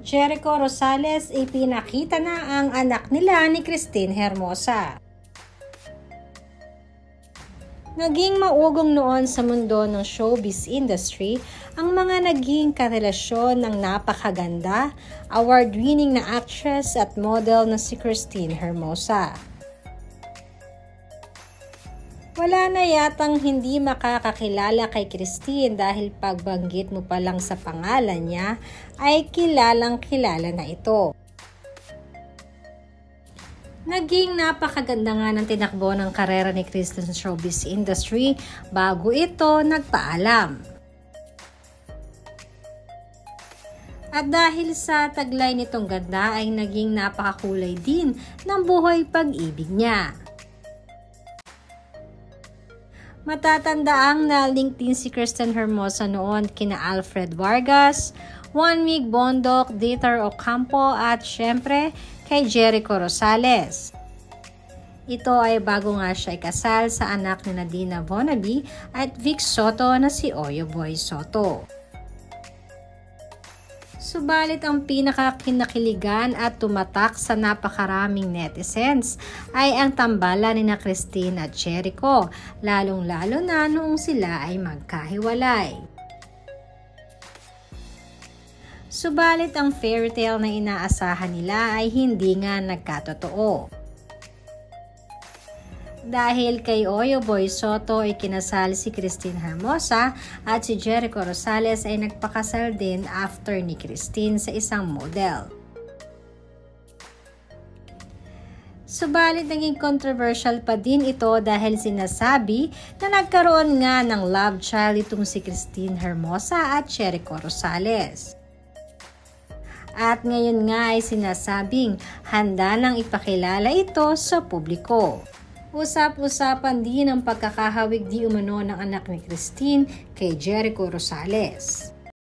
Jericho Rosales, ipinakita na ang anak nila ni Christine Hermosa. Naging maugong noon sa mundo ng showbiz industry ang mga naging karelasyon ng napakaganda, award-winning na actress at model na si Christine Hermosa. Wala na yatang hindi makakakilala kay Christine dahil pagbanggit mo pa lang sa pangalan niya ay kilalang kilala na ito. Naging napakaganda nga ng tinakbo ng karera ni Christine sa showbiz industry bago ito nagpaalam. At dahil sa taglay nitong ganda ay naging napakakulay din ng buhay pag-ibig niya. Matatandaang na-link din si Christine Hermosa noon kina Alfred Vargas, Juan Mig Bondoc, Dieter Ocampo at syempre kay Jericho Rosales. Ito ay bago nga siya ikasal sa anak ni Nadina Bonaby at Vic Soto na si Oyo Boy Soto. Subalit ang pinakakinakiligan at tumatak sa napakaraming netizens ay ang tambalan ni na Christine at Jericho, lalong-lalo na noong sila ay magkahiwalay. Subalit ang fairytale na inaasahan nila ay hindi nga nagkatotoo. Dahil kay Oyo Boy Soto ay kinasal si Christine Hermosa at si Jericho Rosales ay nagpakasal din after ni Christine sa isang model. Subalit naging controversial pa din ito dahil sinasabi na nagkaroon nga ng love child itong si Christine Hermosa at Jericho Rosales. At ngayon nga ay sinasabing handa nang ipakilala ito sa publiko. Usap-usapan din ang pagkakahawig di umano ng anak ni Christine kay Jericho Rosales.